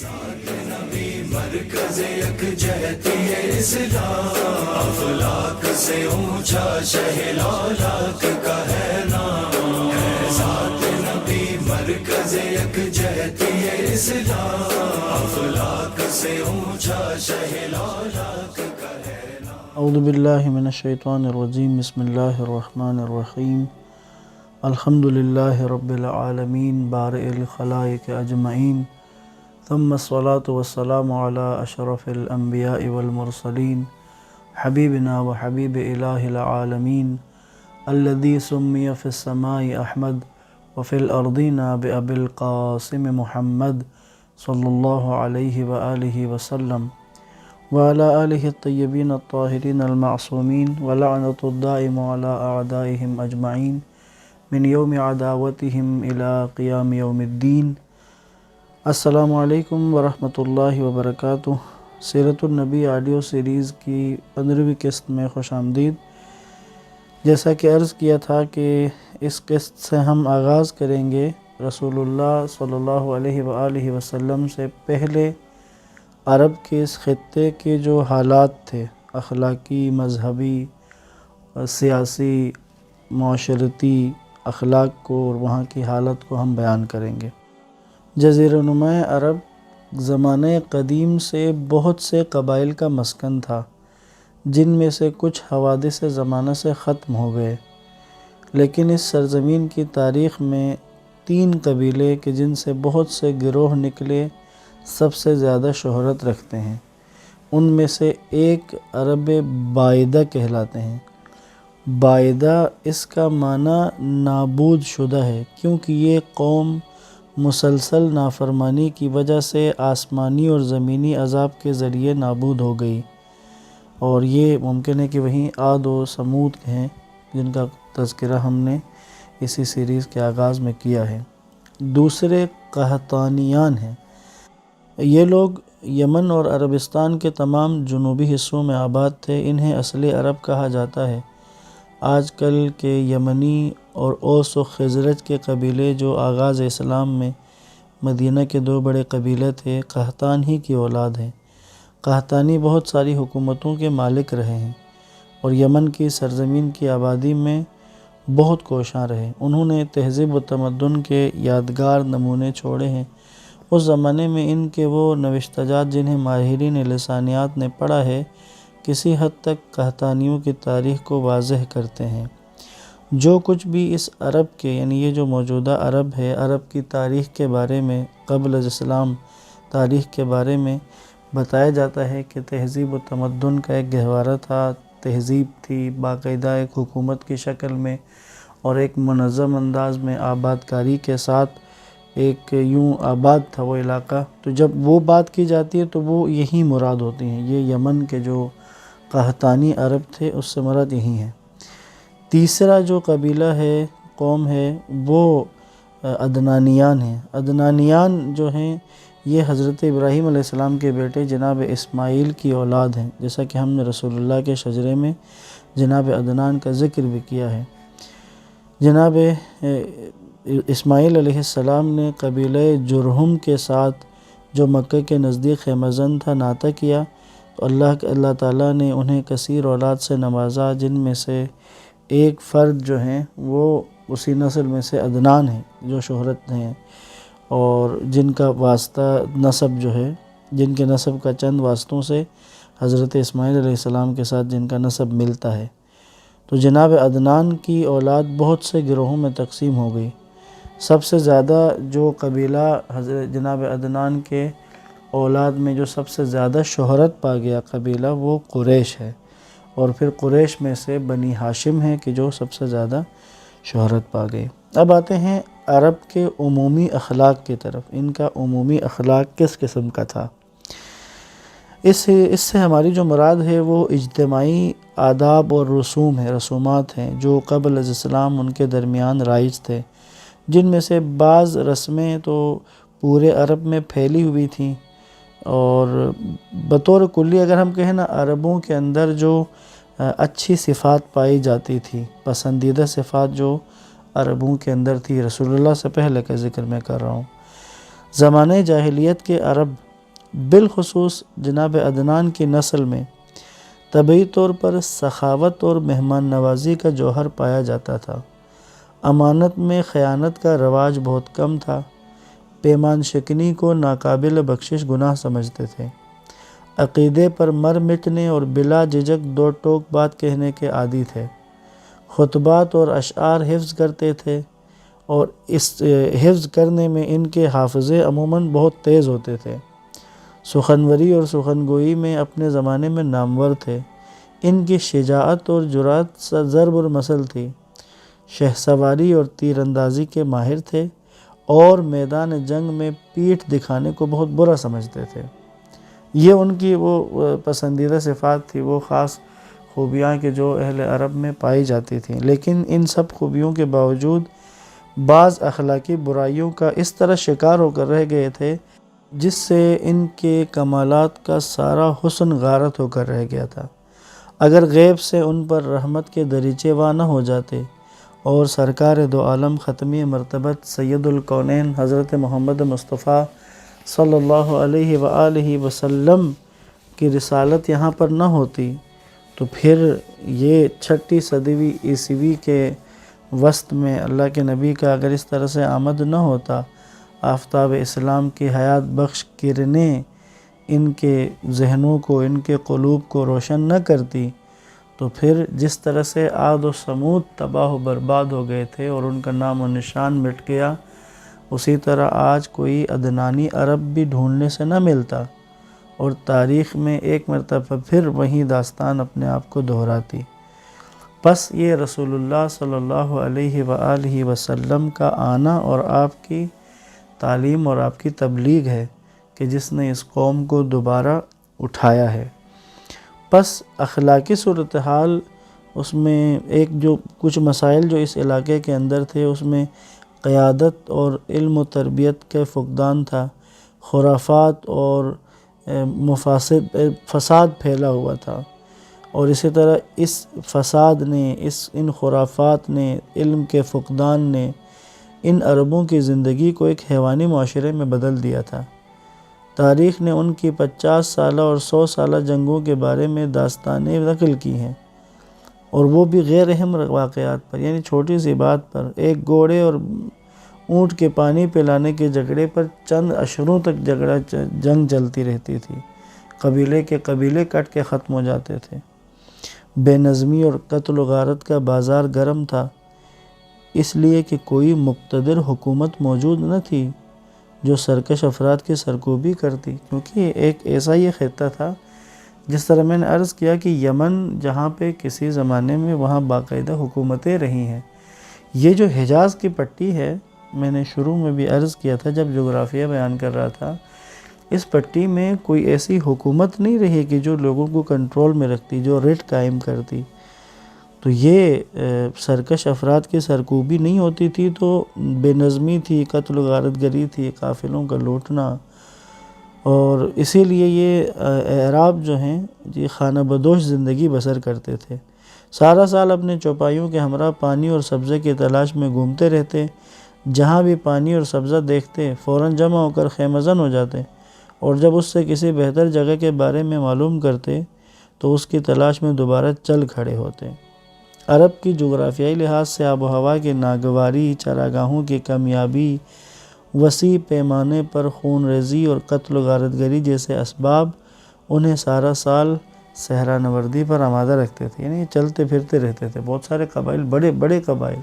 نبی مرکز یکجہتی اسلام، افلاک سے اونچا شہ لالاک کا ہے نام، ہے ذات نبی مرکز یکجہتی اسلام، افلاک سے اونچا شہ لالاک کا ہے نام۔ اعوذ باللہ من الشیطان الرجیم، بسم اللہ الرحمن الرحیم، الحمد للہ رب العالمین بارئ الخلائق اجمعین، ثم الصلاة والسلام علی اشرف الانبیاء والمرسلین، حبیبنا و حبیب الہ العالمین، الذی سمی فی السماء احمد وفی الارضین بأبی القاسم محمد صلی اللہ علیہ وآلہ وسلم، وعلى آلہ الطیبین الطاہرین المعصومین، ولعنۃ الدائم علی اعدائہم اجمعین من یوم عداوتہم الی قیام یوم الدین۔ السلام علیکم ورحمۃ اللہ وبرکاتہ۔ سیرت النبی آڈیو سیریز کی 15ویں قسط میں خوش آمدید۔ جیسا کہ عرض کیا تھا کہ اس قسط سے ہم آغاز کریں گے رسول اللہ صلی اللہ علیہ وآلہ وسلم سے پہلے عرب کے اس خطے کے جو حالات تھے، اخلاقی، مذہبی، سیاسی، معاشرتی اخلاق کو اور وہاں کی حالت کو ہم بیان کریں گے۔ جزیرہ نما عرب زمانہ قدیم سے بہت سے قبائل کا مسکن تھا، جن میں سے کچھ حوادث زمانہ سے ختم ہو گئے، لیکن اس سرزمین کی تاریخ میں 3 قبیلے کہ جن سے بہت سے گروہ نکلے سب سے زیادہ شہرت رکھتے ہیں۔ ان میں سے ایک عرب بائدہ کہلاتے ہیں۔ بائدہ اس کا معنی نابود شدہ ہے، کیونکہ یہ قوم مسلسل نافرمانی کی وجہ سے آسمانی اور زمینی عذاب کے ذریعے نابود ہو گئی، اور یہ ممکن ہے کہ وہیں عاد و سمود ہیں جن کا تذکرہ ہم نے اسی سیریز کے آغاز میں کیا ہے۔ دوسرے قحطانیان ہیں۔ یہ لوگ یمن اور عربستان کے تمام جنوبی حصوں میں آباد تھے۔ انہیں اصلی عرب کہا جاتا ہے۔ آج کل کے یمنی اور اوس و خزرج کے قبیلے جو آغاز اسلام میں مدینہ کے 2 بڑے قبیلے تھے، قحطان ہی کی اولاد ہیں۔ قحطانی بہت ساری حکومتوں کے مالک رہے ہیں اور یمن کی سرزمین کی آبادی میں بہت کوشاں رہے۔ انہوں نے تہذیب و تمدن کے یادگار نمونے چھوڑے ہیں۔ اس زمانے میں ان کے وہ نوشتہ جات جنہیں ماہرین لسانیات نے پڑھا ہے، کسی حد تک قحطانیوں کی تاریخ کو واضح کرتے ہیں۔ جو کچھ بھی اس عرب کے، یعنی یہ جو موجودہ عرب ہے، عرب کی تاریخ کے بارے میں، قبل از اسلام تاریخ کے بارے میں بتایا جاتا ہے کہ تہذیب و تمدن کا ایک گہوارہ تھا، تہذیب تھی باقاعدہ ایک حکومت کی شکل میں اور ایک منظم انداز میں آباد کاری کے ساتھ ایک یوں آباد تھا وہ علاقہ۔ تو جب وہ بات کی جاتی ہے تو وہ یہی مراد ہوتی ہیں، یہ یمن کے جو قحطانی عرب تھے اس سے مراد یہی ہیں۔ تیسرا جو قبیلہ ہے، قوم ہے، وہ عدنانیان ہیں۔ عدنانیان جو ہیں یہ حضرت ابراہیم علیہ السلام کے بیٹے جناب اسماعیل کی اولاد ہیں، جیسا کہ ہم نے رسول اللہ کے شجرے میں جناب عدنان کا ذکر بھی کیا ہے۔ جناب اسماعیل علیہ السلام نے قبیلہ جرہم کے ساتھ جو مکہ کے نزدیک خیمہ زن تھا ناطہ کیا، تو اللہ تعالیٰ نے انہیں کثیر اولاد سے نوازا، جن میں سے ایک فرد جو ہیں وہ اسی نسل میں سے عدنان ہیں جو شہرت ہیں، اور جن کا واسطہ نسب جو ہے، جن کے نسب کا چند واسطوں سے حضرت اسماعیل علیہ السلام کے ساتھ جن کا نسب ملتا ہے۔ تو جناب عدنان کی اولاد بہت سے گروہوں میں تقسیم ہو گئی۔ سب سے زیادہ جو قبیلہ حضرت جناب عدنان کے اولاد میں جو سب سے زیادہ شہرت پا گیا قبیلہ وہ قریش ہے، اور پھر قریش میں سے بنی ہاشم ہیں کہ جو سب سے زیادہ شہرت پا گئے۔ اب آتے ہیں عرب کے عمومی اخلاق کی طرف۔ ان کا عمومی اخلاق کس قسم کا تھا؟ اس سے ہماری جو مراد ہے وہ اجتماعی آداب اور رسوم ہیں، رسومات ہیں جو قبل از اسلام ان کے درمیان رائج تھے، جن میں سے بعض رسمیں تو پورے عرب میں پھیلی ہوئی تھیں، اور بطور کلی اگر ہم کہیں نا، عربوں کے اندر جو اچھی صفات پائی جاتی تھی، پسندیدہ صفات جو عربوں کے اندر تھی، رسول اللہ سے پہلے کا ذکر میں کر رہا ہوں۔ زمانہ جاہلیت کے عرب بالخصوص جناب عدنان کی نسل میں طبعی طور پر سخاوت اور مہمان نوازی کا جوہر پایا جاتا تھا۔ امانت میں خیانت کا رواج بہت کم تھا۔ پیمان شکنی کو ناقابل بخشش گناہ سمجھتے تھے۔ عقیدے پر مر مٹنے اور بلا جھجک دو ٹوک بات کہنے کے عادی تھے۔ خطبات اور اشعار حفظ کرتے تھے، اور اس حفظ کرنے میں ان کے حافظے عموماً بہت تیز ہوتے تھے۔ سخنوری اور سخنگوئی میں اپنے زمانے میں نامور تھے۔ ان کی شجاعت اور جرأت ضرب المثل تھی۔ شہ سواری اور تیر اندازی کے ماہر تھے، اور میدان جنگ میں پیٹھ دکھانے کو بہت برا سمجھتے تھے۔ یہ ان کی وہ پسندیدہ صفات تھی، وہ خاص خوبیاں کہ جو اہل عرب میں پائی جاتی تھیں۔ لیکن ان سب خوبیوں کے باوجود بعض اخلاقی برائیوں کا اس طرح شکار ہو کر رہ گئے تھے جس سے ان کے کمالات کا سارا حسن غارت ہو کر رہ گیا تھا۔ اگر غیب سے ان پر رحمت کے دریچے وا نہ ہو جاتے اور سرکار دو عالم ختمی مرتبت سید الکونین حضرت محمد مصطفیٰ صلی اللہ علیہ وآلہ وسلم کی رسالت یہاں پر نہ ہوتی تو پھر یہ 6 صدی عیسوی کے وسط میں اللہ کے نبی کا اگر اس طرح سے آمد نہ ہوتا، آفتاب اسلام کی حیات بخش کرنیں ان کے ذہنوں کو، ان کے قلوب کو روشن نہ کرتی، تو پھر جس طرح سے عاد و ثمود تباہ و برباد ہو گئے تھے اور ان کا نام و نشان مٹ گیا، اسی طرح آج کوئی عدنانی عرب بھی ڈھونڈنے سے نہ ملتا، اور تاریخ میں ایک مرتبہ پھر وہی داستان اپنے آپ کو دہراتی۔ بس یہ رسول اللہ صلی اللہ علیہ وآلہ وسلم کا آنا اور آپ کی تعلیم اور آپ کی تبلیغ ہے کہ جس نے اس قوم کو دوبارہ اٹھایا ہے۔ بس اخلاقی صورتحال اس میں جو کچھ مسائل جو اس علاقے کے اندر تھے، اس میں قیادت اور علم و تربیت کا فقدان تھا، خرافات اور فساد پھیلا ہوا تھا، اور اسی طرح اس فساد نے، ان خرافات نے، علم کے فقدان نے ان عربوں کی زندگی کو ایک حیوانی معاشرے میں بدل دیا تھا۔ تاریخ نے ان کی 50 سالہ اور 100 سالہ جنگوں کے بارے میں داستانیں نقل کی ہیں، اور وہ بھی غیر اہم واقعات پر، یعنی چھوٹی سی بات پر، ایک گھوڑے اور اونٹ کے پانی پلانے کے جھگڑے پر چند اشروں تک جنگ چلتی رہتی تھی، قبیلے کے قبیلے کٹ کے ختم ہو جاتے تھے۔ بے نظمی اور قتل و غارت کا بازار گرم تھا، اس لیے کہ کوئی مقتدر حکومت موجود نہ تھی جو سرکش افراد کی سرکوبی کرتی، کیونکہ ایک ایسا یہ خطہ تھا، جس طرح میں نے عرض کیا کہ یمن جہاں پہ کسی زمانے میں وہاں باقاعدہ حکومتیں رہی ہیں، یہ جو حجاز کی پٹی ہے، میں نے شروع میں بھی عرض کیا تھا جب جغرافیہ بیان کر رہا تھا، اس پٹی میں کوئی ایسی حکومت نہیں رہی کہ جو لوگوں کو کنٹرول میں رکھتی، جو ریٹ قائم کرتی، تو یہ سرکش افراد کی سرکوبی نہیں ہوتی تھی، تو بے نظمی تھی، قتل و غارت گری تھی، قافلوں کا لوٹنا، اور اسی لیے یہ اعراب جو ہیں یہ خانہ بدوش زندگی بسر کرتے تھے، سارا سال اپنے چوپایوں کے ہمراہ پانی اور سبزے کی تلاش میں گھومتے رہتے، جہاں بھی پانی اور سبزہ دیکھتے فوراً جمع ہو کر خیمہ زن ہو جاتے، اور جب اس سے کسی بہتر جگہ کے بارے میں معلوم کرتے تو اس کی تلاش میں دوبارہ چل کھڑے ہوتے۔ عرب کی جغرافیائی لحاظ سے آب و ہوا کی ناگواری، چراگاہوں کی کمیابی، وسیع پیمانے پر خون ریزی اور قتل و غارت گری جیسے اسباب انہیں سارا سال صحرا نوردی پر آمادہ رکھتے تھے، یعنی چلتے پھرتے رہتے تھے۔ بہت سارے قبائل، بڑے بڑے قبائل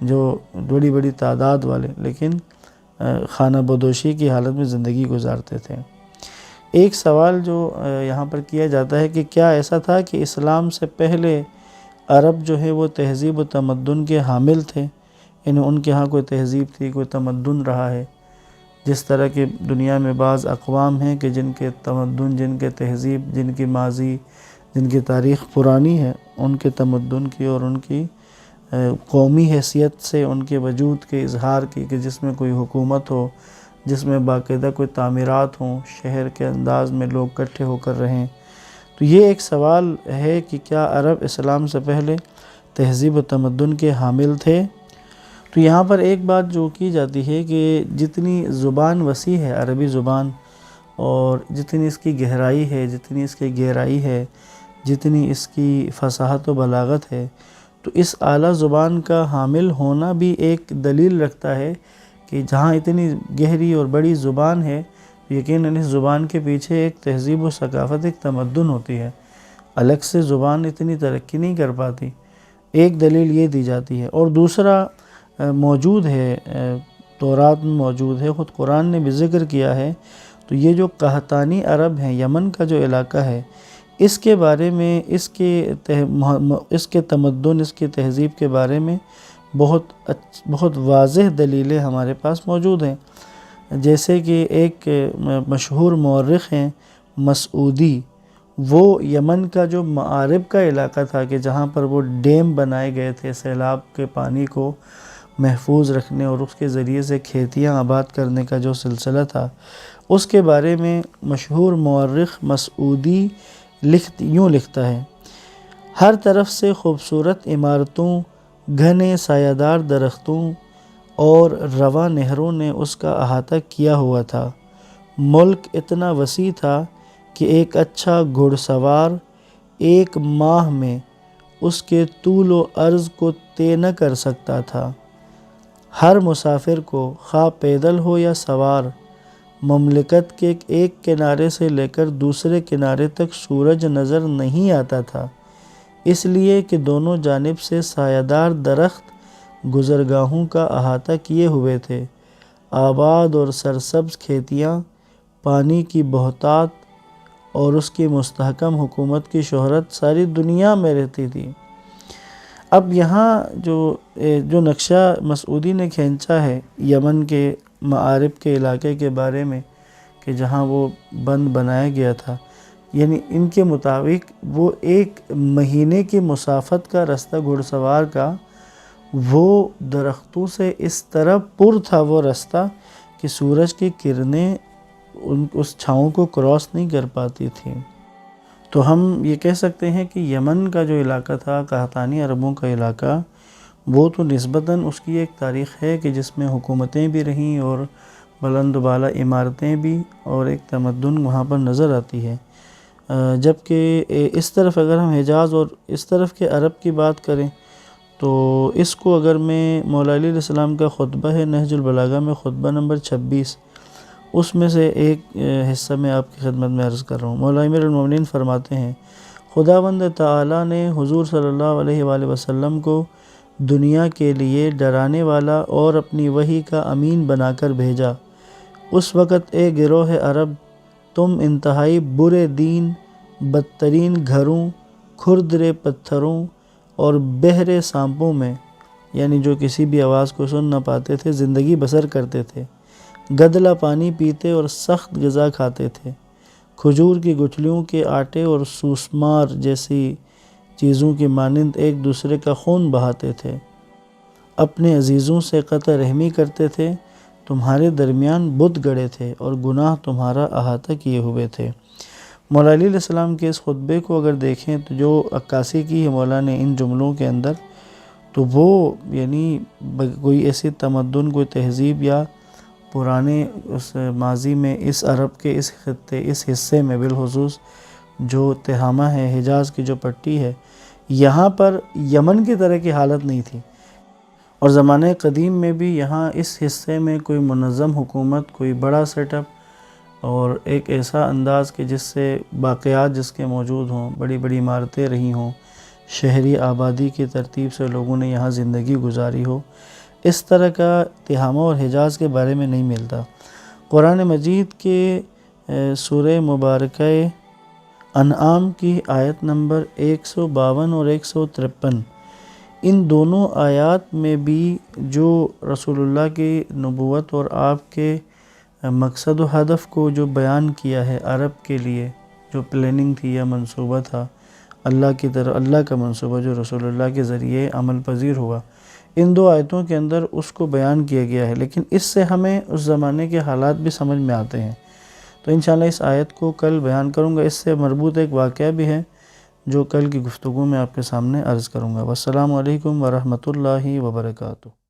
جو بڑی بڑی تعداد والے، لیکن خانہ بدوشی کی حالت میں زندگی گزارتے تھے۔ ایک سوال جو یہاں پر کیا جاتا ہے کہ کیا ایسا تھا کہ اسلام سے پہلے عرب جو ہے وہ تہذیب و تمدن کے حامل تھے، یعنی ان کے ہاں کوئی تہذیب تھی، کوئی تمدن رہا ہے، جس طرح کہ دنیا میں بعض اقوام ہیں کہ جن کے تمدن، جن کے تہذیب، جن کی ماضی، جن کی تاریخ پرانی ہے، ان کے تمدن کی اور ان کی قومی حیثیت سے ان کے وجود کے اظہار کی، کہ جس میں کوئی حکومت ہو، جس میں باقاعدہ کوئی تعمیرات ہوں، شہر کے انداز میں لوگ اکٹھے ہو کر رہیں۔ تو یہ ایک سوال ہے کہ کیا عرب اسلام سے پہلے تہذیب و تمدن کے حامل تھے؟ تو یہاں پر ایک بات جو کی جاتی ہے کہ جتنی زبان وسیع ہے عربی زبان، اور جتنی اس کی گہرائی ہے، جتنی اس کی گہرائی ہے، جتنی اس کی فصاحت و بلاغت ہے، تو اس اعلیٰ زبان کا حامل ہونا بھی ایک دلیل رکھتا ہے کہ جہاں اتنی گہری اور بڑی زبان ہے، یقیناً اس زبان کے پیچھے ایک تہذیب و ثقافت، ایک تمدن ہوتی ہے۔ الگ سے زبان اتنی ترقی نہیں کر پاتی، ایک دلیل یہ دی جاتی ہے۔ اور دوسرا موجود ہے، تورات میں موجود ہے، خود قرآن نے بھی ذکر کیا ہے، تو یہ جو قحطانی عرب ہیں، یمن کا جو علاقہ ہے، اس کے بارے میں، اس کے تمدن، اس کی تہذیب کے بارے میں بہت واضح دلیلیں ہمارے پاس موجود ہیں۔ جیسے کہ ایک مشہور مورخ ہیں مسعودی، وہ یمن کا جو معارب کا علاقہ تھا کہ جہاں پر وہ ڈیم بنائے گئے تھے سیلاب کے پانی کو محفوظ رکھنے اور اس کے ذریعے سے کھیتیاں آباد کرنے کا جو سلسلہ تھا، اس کے بارے میں مشہور مورخ مسعودی یوں لکھتا ہے: ہر طرف سے خوبصورت عمارتوں، گھنے سایہ دار درختوں اور رواں نہروں نے اس کا احاطہ کیا ہوا تھا۔ ملک اتنا وسیع تھا کہ ایک اچھا گھڑ سوار ایک ماہ میں اس کے طول و عرض کو طے نہ کر سکتا تھا۔ ہر مسافر کو، خواہ پیدل ہو یا سوار، مملکت کے ایک کنارے سے لے کر دوسرے کنارے تک سورج نظر نہیں آتا تھا، اس لیے کہ دونوں جانب سے سایہ دار درخت گزرگاہوں کا احاطہ کیے ہوئے تھے۔ آباد اور سرسبز کھیتیاں، پانی کی بہتات اور اس کی مستحکم حکومت کی شہرت ساری دنیا میں رہتی تھی۔ اب یہاں جو نقشہ مسعودی نے کھینچا ہے یمن کے معارب کے علاقے کے بارے میں کہ جہاں وہ بند بنایا گیا تھا، یعنی ان کے مطابق وہ ایک مہینے کی مسافت کا رستہ گھڑ سوار کا، وہ درختوں سے اس طرح پر تھا وہ رستہ کہ سورج کی کرنیں اس چھاؤں کو کراس نہیں کر پاتی تھیں۔ تو ہم یہ کہہ سکتے ہیں کہ یمن کا جو علاقہ تھا، قحطانی عربوں کا علاقہ، وہ تو نسبتاً اس کی ایک تاریخ ہے کہ جس میں حکومتیں بھی رہیں اور بلند و بالا عمارتیں بھی، اور ایک تمدن وہاں پر نظر آتی ہے۔ جبکہ اس طرف اگر ہم حجاز اور اس طرف کے عرب کی بات کریں تو اس کو اگر میں مولا علی علیہ السلام کا خطبہ ہے نہج البلاغہ میں خطبہ نمبر 26، اس میں سے ایک حصہ میں آپ کی خدمت میں عرض کر رہا ہوں۔ مولا امیر المومنین فرماتے ہیں: خداوند تعالیٰ نے حضور صلی اللہ علیہ وآلہ وسلم کو دنیا کے لیے ڈرانے والا اور اپنی وحی کا امین بنا کر بھیجا۔ اس وقت اے گروہ عرب، تم انتہائی برے دین، بدترین گھروں، کھردرے پتھروں اور بہرے سانپوں میں، یعنی جو کسی بھی آواز کو سن نہ پاتے تھے، زندگی بسر کرتے تھے، گدلا پانی پیتے اور سخت غذا کھاتے تھے، کھجور کی گٹھلیوں کے آٹے اور سوسمار جیسی چیزوں کی مانند ایک دوسرے کا خون بہاتے تھے، اپنے عزیزوں سے قطع رحمی کرتے تھے، تمہارے درمیان بت گڑے تھے اور گناہ تمہارا احاطہ کیے ہوئے تھے۔ مولا علی علیہ السلام کے اس خطبے کو اگر دیکھیں تو جو عکاسی کی ہے مولا نے ان جملوں کے اندر، تو وہ یعنی کوئی ایسی تمدن، کوئی تہذیب یا پرانے اس ماضی میں اس عرب کے اس خطے، اس حصے میں بالخصوص جو تہامہ ہے، حجاز کی جو پٹی ہے، یہاں پر یمن کی طرح کی حالت نہیں تھی، اور زمانہ قدیم میں بھی یہاں اس حصے میں کوئی منظم حکومت، کوئی بڑا سیٹ اپ اور ایک ایسا انداز کہ جس سے باقیات جس کے موجود ہوں، بڑی بڑی عمارتیں رہی ہوں، شہری آبادی کی ترتیب سے لوگوں نے یہاں زندگی گزاری ہو، اس طرح کا تہامہ اور حجاز کے بارے میں نہیں ملتا۔ قرآن مجید کے سورہ مبارکہ انعام کی آیت نمبر 152 اور 153، ان دونوں آیات میں بھی جو رسول اللہ کی نبوت اور آپ کے مقصد و ہدف کو جو بیان کیا ہے، عرب کے لیے جو پلاننگ تھی یا منصوبہ تھا، اللہ کی طرف، اللہ کا منصوبہ جو رسول اللہ کے ذریعے عمل پذیر ہوا، ان دو آیتوں کے اندر اس کو بیان کیا گیا ہے، لیکن اس سے ہمیں اس زمانے کے حالات بھی سمجھ میں آتے ہیں۔ تو انشاءاللہ اس آیت کو کل بیان کروں گا، اس سے مربوط ایک واقعہ بھی ہے جو کل کی گفتگو میں آپ کے سامنے عرض کروں گا۔ والسلام علیکم ورحمۃ اللہ وبرکاتہ۔